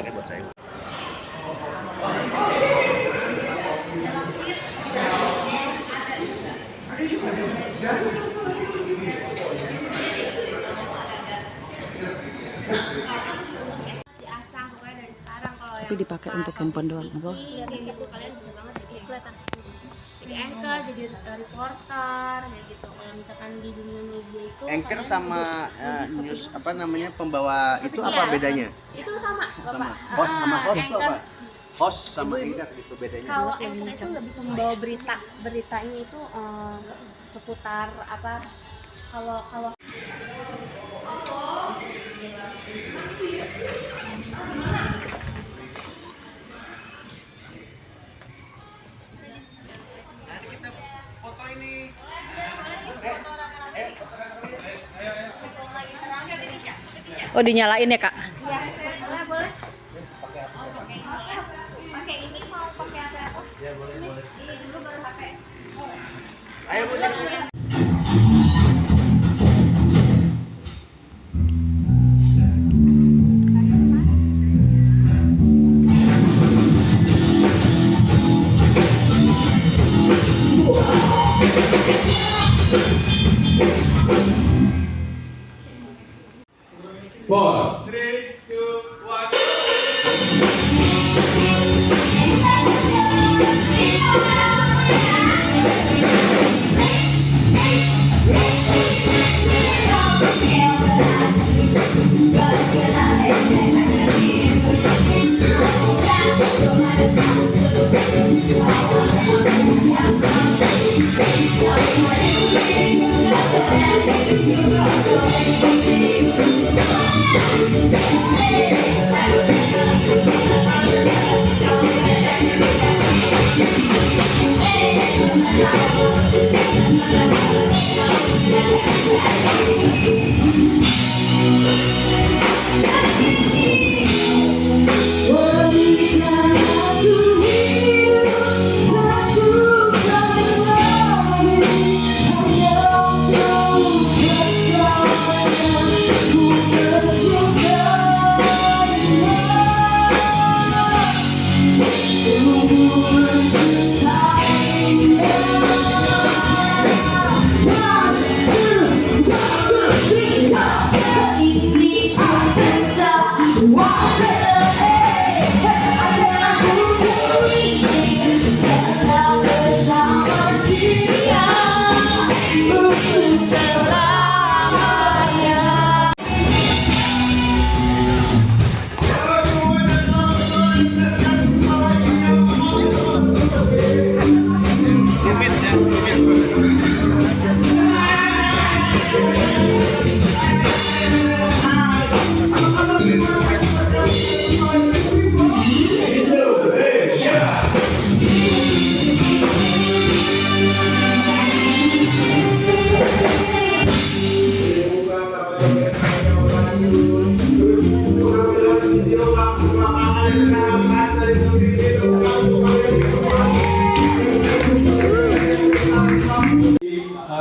Buat saya. Tapi dipakai untuk handphone doang, apa? Iya, gitu kalian bisa banget jadi kelihatan. Jadi anchor, jadi reporter, kayak gitu. Kalau misalkan di dunia media itu Anchor sama news apa namanya pembawa itu apa bedanya? Itu sama, Bapak. Host sama host itu anchor, apa? Host sama anchor itu bedanya. kalau anchor itu lebih membawa berita, beritanya itu seputar apa? Kalau Kita foto ini. Oh, dinyalain ya, Kak? Iya, boleh. Pakai ini mau pakai apa? Ya, boleh. Ini dulu baru pakai. Ayo, Bu. Four, 3, 2, 1.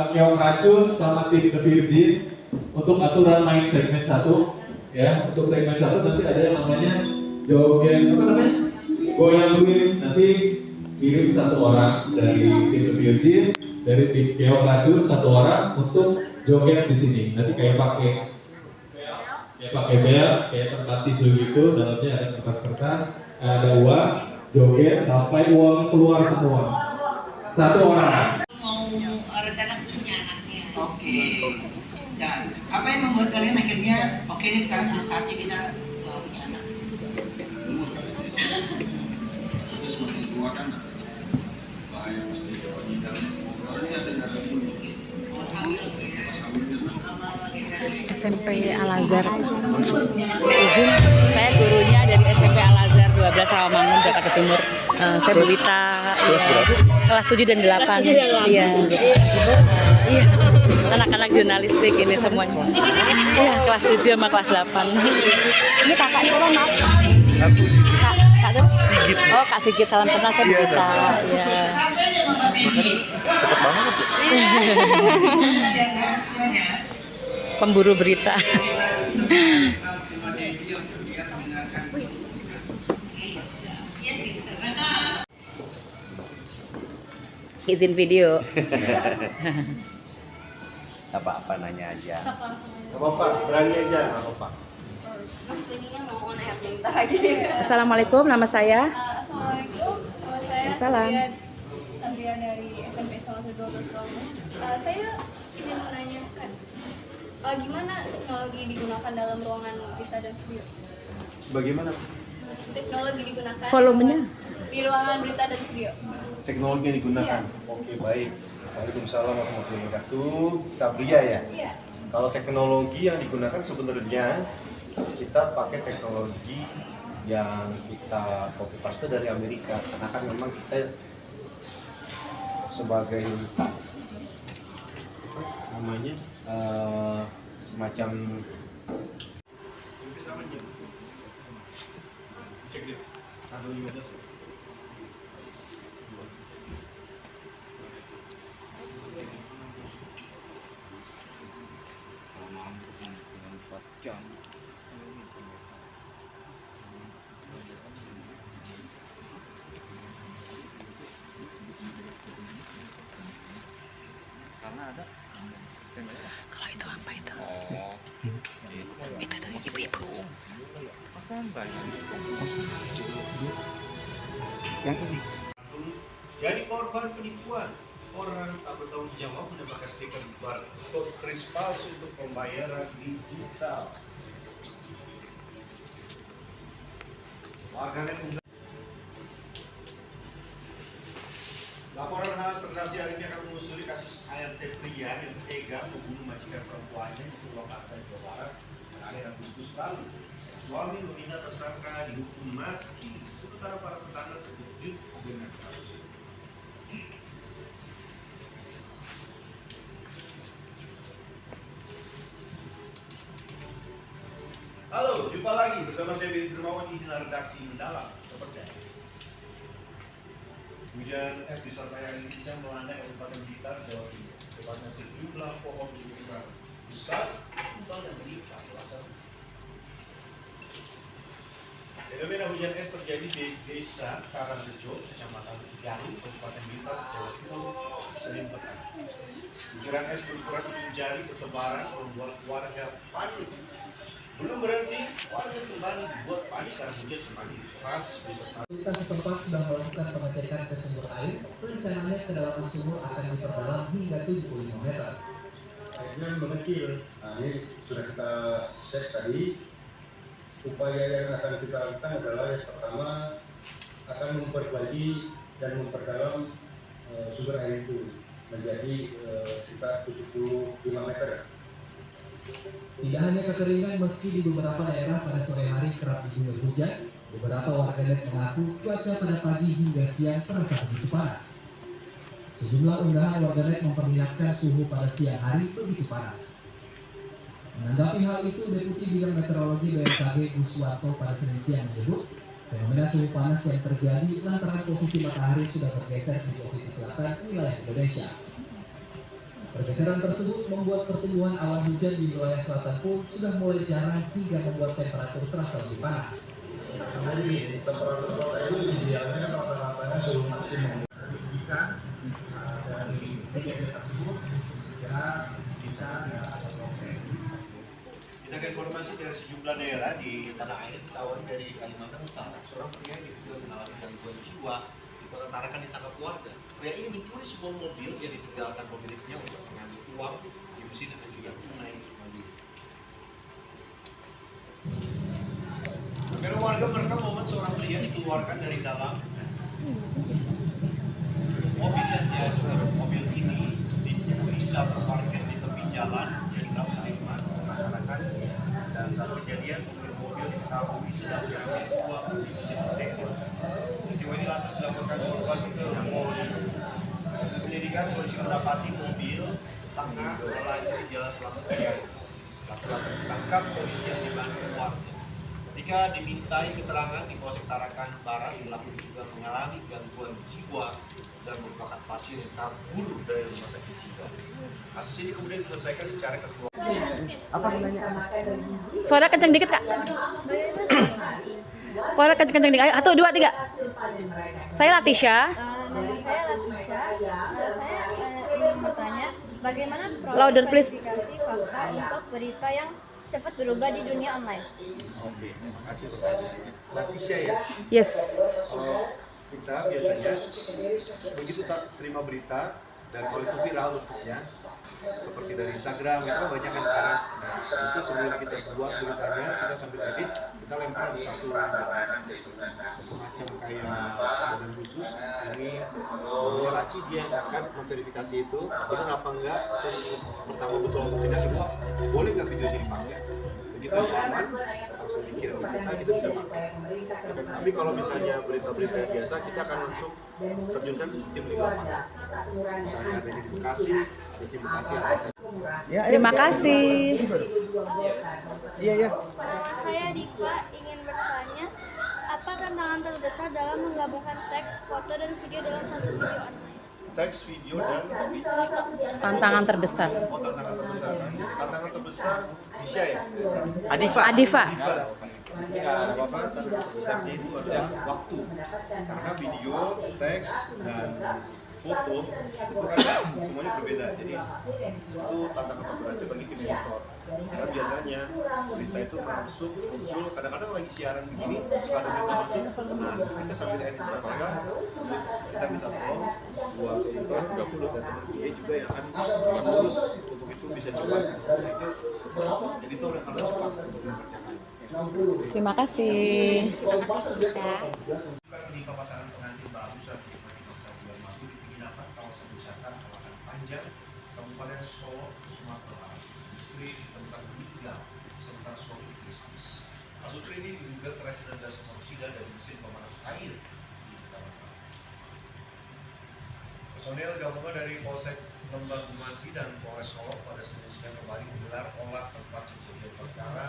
Keong Racun sama tim The Virgin untuk aturan main segmen 1 ya. Untuk segmen 1 nanti ada yang namanya joget apa namanya? Goyang duit. Nanti kirim 1 orang dari tim The Virgin, dari tim Keong Racun 1 orang untuk joget di sini. Nanti kayak pakai bel, kayak tempat tisu gitu, dalamnya ada kertas-kertas, ada uang, joget sampai uang keluar semua. 1 orang. Rencana punya anaknya. Oke. Dan apa yang membuat kalian akhirnya oke ini saatnya kita punya anak? Itu semakin tua kan bahaya pasti ini ada darah dulu. SMP Al-Azhar. Izin, saya gurunya dari SMP Al-Azhar 12 Rawamangun, Jakarta Timur. Saya Bu Wita, kelas 7 dan 8. Iya. Iya. Anak-anak jurnalistik ini semuanya. Iya, kelas 7 sama kelas 8. Ini kakak Turon, maaf. Kak itu? Sigit. Oh, Kak Sigit, salam kenal, saya Bu Iya, Wita. Iya. Cepet banget. Pemburu berita. Izin video. Apa-apa nanya aja. Stop langsung aja. Gak apa-apa, berani aja, gak apa-apa. Mas Deninya mau on air nih, bentar lagi. Assalamualaikum, nama saya. Assalamualaikum, nama saya Waalaikumsalam. Sabria dari SMP Islam 12 Lampung. Saya izin menanyakan, gimana teknologi digunakan dalam ruangan Vista dan Studio? Bagaimana? Teknologi digunakan Volumenya. di ruangan berita dan studio. Teknologi yang digunakan. Oke, baik. Waalaikumsalam warahmatullahi wabarakatuh. Sabria ya. Iya. Kalau teknologi yang digunakan sebenarnya kita pakai teknologi yang kita copy paste dari Amerika, karena kan memang kita sebagai apa namanya semacam cek deh. Ada 15. Kalau itu apa itu? Itu tuh ibu-ibu. Yang ini. Jadi korban penipuan, orang tak bertanggung jawab mendapatkan stiker barcode kris palsu untuk pembayaran digital. Warganet laporan khas redaksi hari ini akan menelusuri kasus ART pria yang tega membunuh majikan perempuannya di Purwakarta, Jawa Barat pada akhir Agustus lalu. Suami meminta tersangka dihukum mati, sementara para tetangga terkejut dengan kasus ini. Halo, jumpa lagi bersama saya Beni Dermawan di redaksi Mendalam. Terpercaya. Hujan es disertai angin kencang melanda Kabupaten Blitar, Jawa Timur. Tepatnya sejumlah pohon berukuran besar tumbang dan menimpa Selasa. Fenomena hujan es terjadi di Desa Karangrejo, Kecamatan Garut, Kabupaten Blitar, Jawa Timur, Senin petang. Guguran es berukuran ujung jari bertebaran membuat warga panik. Belum berhenti, warga kembali dibuat panik karena hujan semakin deras disertai. Kita setempat sudah melakukan pengecekan ke sumber air. Rencananya kedalaman sumur akan diperdalam hingga 75 meter. Airnya mengecil. Nah, ini sudah kita cek tadi. Upaya yang akan kita lakukan adalah yang pertama akan memperbaiki dan memperdalam sumber air itu menjadi sekitar 75 meter. Tidak hanya kekeringan, meski di beberapa daerah pada sore hari kerap diguyur hujan, beberapa warganet mengaku cuaca pada pagi hingga siang terasa begitu panas. Sejumlah unggahan warganet memperlihatkan suhu pada siang hari begitu panas. Menanggapi hal itu, Deputi Bidang Meteorologi BMKG Guswanto pada Senin siang menyebut, fenomena suhu panas yang terjadi lantaran posisi matahari sudah bergeser di posisi selatan wilayah Indonesia. Pergeseran tersebut membuat pertumbuhan awan hujan di wilayah selatan pun sudah mulai jarang hingga membuat temperatur terasa lebih panas. Jadi temperatur kota itu idealnya kan rata-ratanya suhu maksimum. Jika dari kejadian tersebut segera bisa ada proses. Kita ke informasi dari sejumlah daerah di tanah air, ketahuan dari Kalimantan Utara, seorang pria diduga mengalami gangguan jiwa di Kota Tarakan ditangkap warga. Pria ini mencuri sebuah mobil yang ditinggalkan pemiliknya untuk mengambil uang di mesin dan juga tunai mobil. Kamera warga merekam momen seorang pria dikeluarkan dari dalam mobil yang dia curi. Mobil ini dicuri saat terparkir di tepi jalan yang dilakukan masyarakat, dan saat kejadian mobil diketahui sedang diambil uang di mesin ATM. Peristiwa ini lantas dilaporkan korban ke polisi. Hasil penyelidikan, polisi mendapati mobil tengah melaju di jalan Selamat Raya. Laki-laki ditangkap polisi yang dibantu warga. Ketika dimintai keterangan di Polsek Tarakan Barat, pelaku juga mengalami gangguan jiwa dan merupakan pasien yang kabur dari rumah sakit jiwa. Kasus ini kemudian diselesaikan secara kekeluargaan. Apa nanya? Suara kenceng dikit kak. Suara kenceng dikit. Ayo, 1, 2, 3. Saya Latisha. Nama saya Latisha. Saya ingin bertanya, bagaimana Louder, proses please. verifikasi fakta untuk berita yang cepat berubah di dunia online? Oke, terima kasih pertanyaannya. Latisha ya, Yes. kalau kita biasanya begitu terima berita dan kalau itu viral bentuknya seperti dari Instagram itu kan banyak kan sekarang. Nah itu sebelum kita buat beritanya kita sambil edit kita lempar ada satu semacam kayak badan khusus ini namanya Raci, dia yang akan memverifikasi itu benar apa enggak, terus pertama betul atau tidak itu boleh nggak videonya dipakai, begitu aman langsung dikirim ke kita bisa pakai. Tapi kalau misalnya berita-berita yang biasa kita akan langsung terjunkan tim di lapangan, misalnya ada di Bekasi, ada di Bekasi Ya, ayo. Terima kasih. Iya, iya. Saya Diva ingin bertanya, apa tantangan terbesar dalam menggabungkan teks, foto, dan video dalam satu video online? teks, video, dan Tantangan terbesar. tantangan terbesar Disha ya? Adifa. Adifa. Diva. Diva, tantangan terbesarnya itu adalah waktu, karena video, teks, dan foto itu kan semuanya berbeda, jadi itu tantangan terberatnya bagi tim editor. Karena biasanya berita itu masuk muncul kadang-kadang lagi siaran begini suka ada berita masuk, nah kita sambil edit naskah kita minta tolong buat editor dan teman dia juga yang akan mengurus untuk itu bisa cepat. Nah, itu editor yang harus cepat untuk mengerjakannya. Terima kasih. Menikah pasangan pengantin barusan di bulan Madu di penginapan kawasan wisata Alakan Panjang, Kabupaten Solo, Sumatera Barat. Istri ditemukan meninggal sementara suami kritis. Kasus ini diduga keracunan gas monoksida dari mesin pemanas air di Taman Barat. Personel gabungan dari Polsek Lembang Bumanti dan Polres Solo pada Senin siang kembali menggelar olah tempat kejadian perkara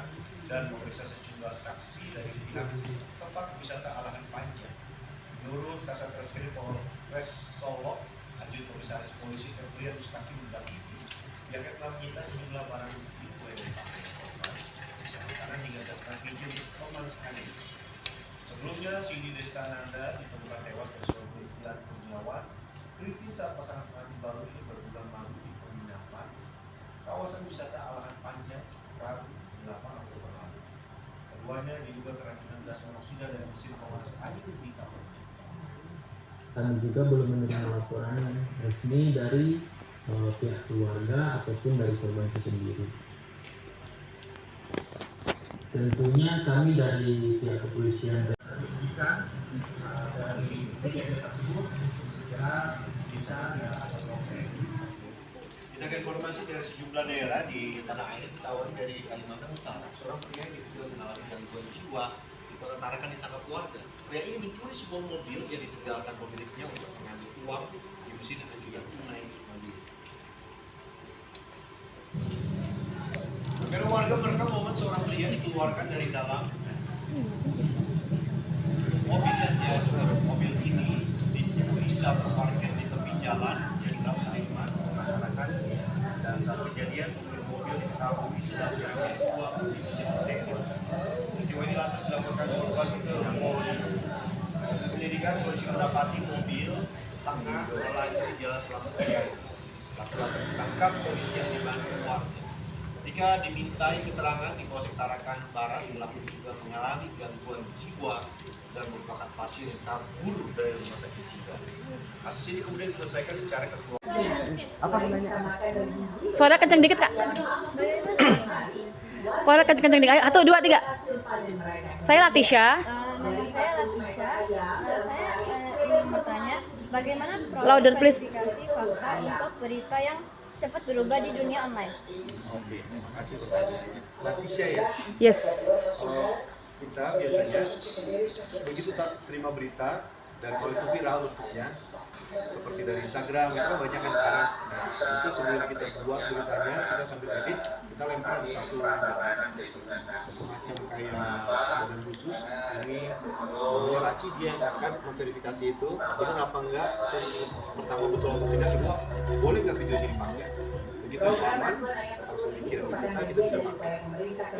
dan memeriksa sejumlah saksi dari pihak tempat wisata Alakan Panjang. Menurut Kasat Reskrim Polres Solo, Lanjut Komisaris Polisi Evrian Mustaqim Mendakiti, pihaknya telah menyita sejumlah barang bukti mulai dari pakaian korban, pisau makanan hingga gas LPG pemanas air. Sebelumnya, Cindy Destananda ditemukan tewas bersama Bulan Kurniawan. Kritis saat pasangan pengantin baru ini berbulan malam di penginapan kawasan wisata Alakan Panjang, Rabu 8 Oktober lalu. Keduanya diduga keracunan gas monoksida dari mesin pemanas air di kamar. Kami juga belum menerima laporan resmi dari pihak keluarga ataupun dari korban itu sendiri. Tentunya kami dari pihak kepolisian dari kejadian tersebut segera bisa Kita informasi dari sejumlah daerah di tanah air ditawari dari Kalimantan Utara. Seorang pria yang diduga mengalami gangguan jiwa di Kota Tarakan ditangkap warga. Pria ini mencuri sebuah mobil yang ditinggalkan pemiliknya untuk mengambil uang di mesin dan juga tunai mobil. Kamera warga merekam momen seorang pria dikeluarkan dari dalam mobil yang dia curi. Mobil ini ditemui saat terparkir di tepi jalan yang dikenal Saiman, Tarakan, dan saat kejadian pemilik mobil diketahui sedang mengambil uang di mesin ATM. Peristiwa ini lantas dilaporkan korban ke polisi. Hasil penyelidikan polisi mendapati mobil tengah melaju di Jalan Selamat Raya. Laki-laki ditangkap polisi yang dibantu warga. Ketika dimintai keterangan di Polsek Tarakan Barat, pelaku juga mengalami gangguan jiwa dan merupakan pasien yang kabur dari rumah sakit jiwa. Kasus ini kemudian diselesaikan secara kekeluargaan. Apa nanya? Suara kenceng dikit kak. Suara kenceng dikit. Ayo, 1, 2, 3. Saya Latisha. Nama saya Latisha. Saya ingin bertanya, bagaimana Louder, please. proses verifikasi fakta untuk berita yang cepat berubah di dunia online? Oke, terima kasih pertanyaannya. Latisha ya, Yes. kalau kita biasanya begitu terima berita Dan kalau itu viral bentuknya, seperti dari Instagram itu kan banyak kan sekarang. Nah itu sebelum kita buat beritanya, kita sambil edit, kita lempar ada satu semacam kayak badan khusus. Ini namanya Raci, dia yang akan memverifikasi itu benar apa enggak. Terus pertama betul atau tidak, kedua boleh nggak videonya dipakai. Begitu aman, langsung dikirim ke kita bisa pakai.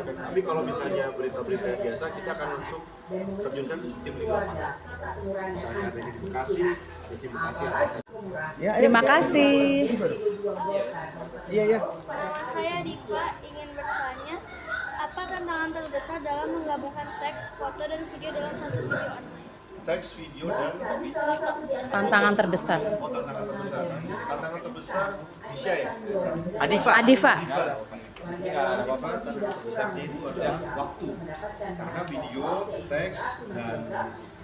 Tapi kalau misalnya berita-berita yang biasa, kita akan langsung terjunkan tim di lapangan. Misalnya ada di Bekasi, ada tim Bekasi. Ya, Terima kasih. Iya, iya. Saya Diva ingin bertanya, apa tantangan terbesar dalam menggabungkan teks, foto, dan video dalam satu video online? Teks, video, dan Tantangan terbesar. tantangan terbesar. Tantangan terbesar Disha ya? Adifa. Adifa. Tantangan terbesarnya itu adalah waktu. Karena video, teks, dan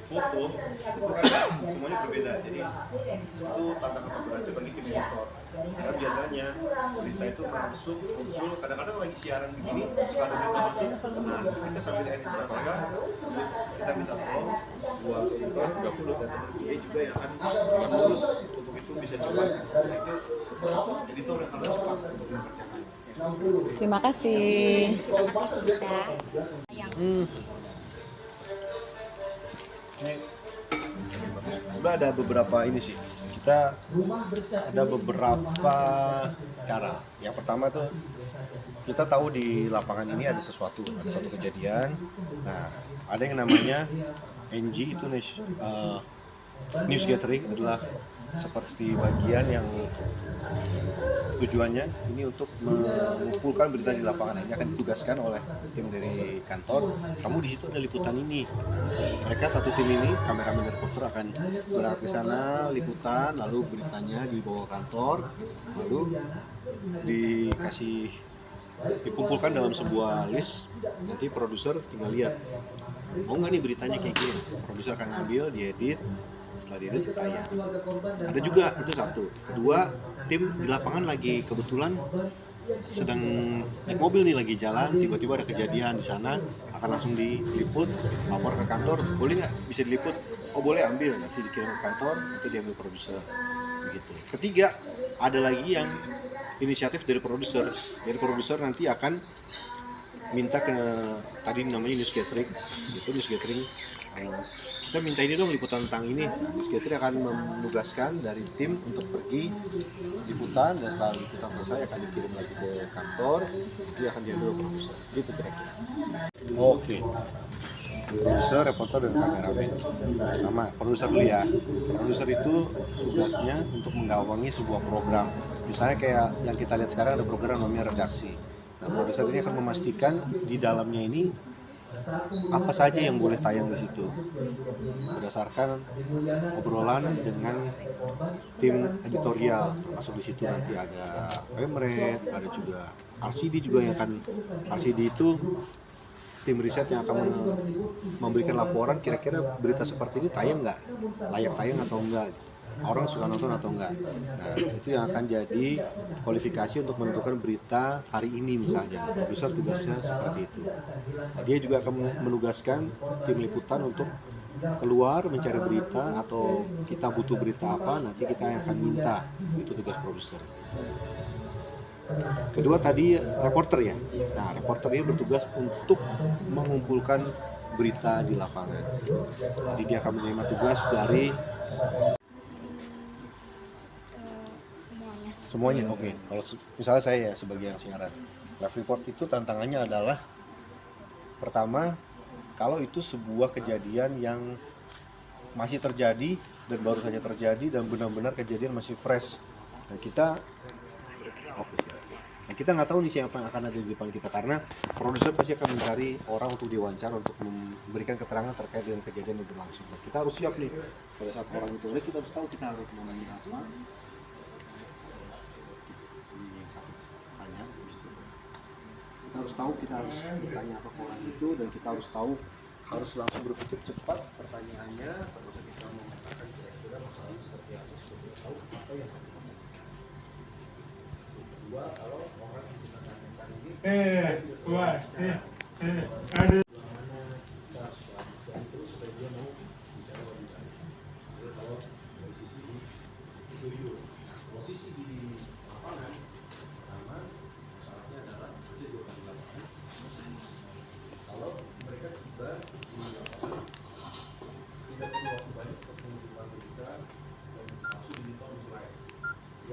foto itu kan semuanya berbeda. Jadi itu tantangan terberatnya bagi tim editor. Karena biasanya berita itu masuk muncul kadang-kadang lagi siaran begini, suka ada berita masuk. Nah itu kita sambil edit naskah, kita minta tolong buat editor, dan teman dia juga yang akan mengurus untuk itu bisa cepat. Nah, itu editor yang harus cepat untuk mengerjakan. Terima kasih. Sebenarnya ada beberapa ini sih, kita ada beberapa cara. Yang pertama tuh kita tahu di lapangan ini ada satu kejadian. Nah ada yang namanya NG itu news gathering, adalah seperti bagian yang tujuannya ini untuk mengumpulkan berita di lapangan. Ini akan ditugaskan oleh tim dari kantor. Kamu di situ ada liputan ini. Mereka satu tim ini, kameramen dan reporter akan berangkat ke sana, liputan, lalu beritanya dibawa ke kantor, lalu dikumpulkan dalam sebuah list. Nanti produser tinggal lihat, mau nggak nih beritanya kayak gini. Produser akan ngambil, diedit. Setelah diedit tayang. Ada juga itu satu. Kedua, tim di lapangan lagi kebetulan sedang naik mobil nih, lagi jalan, tiba-tiba ada kejadian di sana, akan langsung diliput, lapor ke kantor, boleh nggak bisa diliput? Oh boleh, ambil, nanti dikirim ke kantor, nanti diambil produser, begitu. Ketiga, ada lagi yang inisiatif dari produser. Dari produser nanti akan minta ke tadi namanya news gathering, itu news gathering. Kita minta ini dong liputan tentang ini. News gathering akan menugaskan dari tim untuk pergi liputan, dan setelah liputan selesai akan dikirim lagi ke kantor, itu akan diambil produser. Itu kira-kira. Oke. Produser, reporter, dan kameramen. Sama, produser dulu ya. Produser itu tugasnya untuk menggawangi sebuah program. Misalnya kayak yang kita lihat sekarang ada program namanya redaksi. Nah, produser ini akan memastikan di dalamnya ini apa saja yang boleh tayang di situ berdasarkan obrolan dengan tim editorial. Termasuk di situ nanti ada pemret, ada juga RCD juga yang akan, RCD itu tim riset yang akan memberikan laporan kira-kira berita seperti ini tayang nggak, layak tayang atau enggak, orang suka nonton atau enggak. Nah itu yang akan jadi kualifikasi untuk menentukan berita hari ini misalnya. Produser tugasnya seperti itu. Nah, dia juga akan menugaskan tim liputan untuk keluar mencari berita, atau kita butuh berita apa, nanti kita akan minta. Itu tugas produser. Kedua tadi reporter ya. Nah reporter ini bertugas untuk mengumpulkan berita di lapangan. Jadi dia akan menerima tugas dari semuanya. Oke. Kalau misalnya saya ya sebagian siaran, live report itu tantangannya adalah pertama, kalau itu sebuah kejadian yang masih terjadi dan baru saja terjadi dan benar-benar kejadian masih fresh. Nah kita nggak tahu nih siapa yang akan ada di depan kita, karena produser pasti akan mencari orang untuk diwawancara untuk memberikan keterangan terkait dengan kejadian yang berlangsung. Nah, kita harus siap nih pada saat orang itu ada, kita harus tahu kita harus menanya apa. Kita harus tahu kita harus bertanya apa ke orang itu, dan kita harus tahu, harus langsung berpikir cepat pertanyaannya, terus kita mengatakan kira-kira masalah seperti apa, supaya tahu apa yang harus kita tanyakan. Kedua, kalau orang yang kita tanyakan ini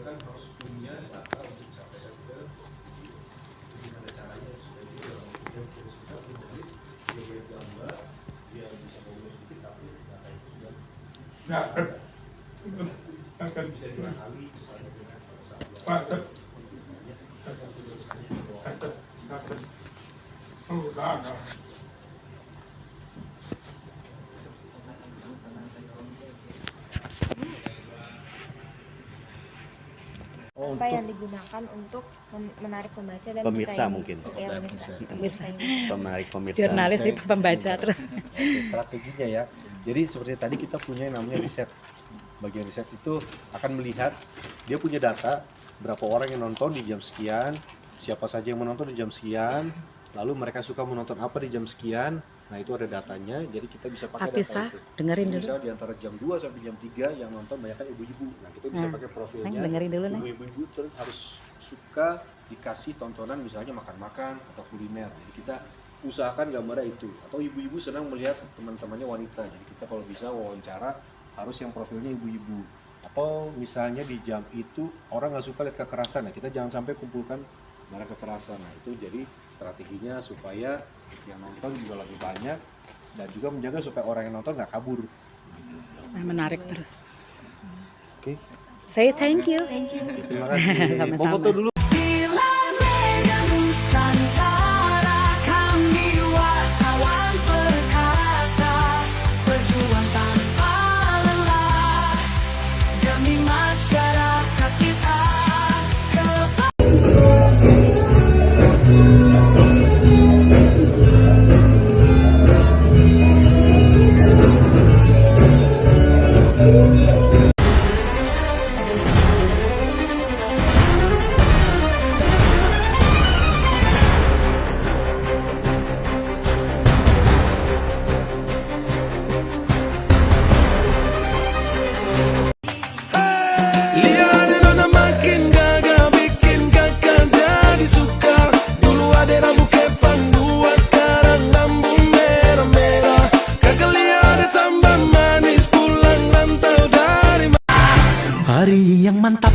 kan harus punya data untuk capaian ke gimana caranya supaya dia dalam kemudian kita punya dia lihat gambar, dia bisa ngomong sedikit tapi data itu sudah akan bisa diakali misalnya dengan pada saat apa yang digunakan untuk menarik pembaca dan Pemirsa bersaing. mungkin. Ya, Pemirsa. Menarik pemirsa. Jurnalis itu pembaca terus. Strateginya ya. Jadi seperti tadi kita punya yang namanya riset. Bagian riset itu akan melihat dia punya data berapa orang yang nonton di jam sekian, siapa saja yang menonton di jam sekian, lalu mereka suka menonton apa di jam sekian. Nah itu ada datanya, jadi kita bisa pakai Atisa, data itu. dengerin dulu. Misal di antara jam 2 sampai jam 3 yang nonton banyak kan ibu-ibu. Nah kita bisa pakai profilnya. Neng, dengerin dulu, Neng. Ibu-ibu terus harus suka dikasih tontonan misalnya makan-makan atau kuliner. Jadi kita usahakan gambarnya itu. Atau ibu-ibu senang melihat teman-temannya wanita. Jadi kita kalau bisa wawancara harus yang profilnya ibu-ibu. Atau misalnya di jam itu orang nggak suka lihat kekerasan. Nah kita jangan sampai kumpulkan barang kekerasan. Nah itu jadi strateginya supaya yang nonton juga lebih banyak dan juga menjaga supaya orang yang nonton nggak kabur. Menarik terus. Oke. Say thank you. Terima kasih. Mau Sama-sama. foto dulu. Hari yang mantap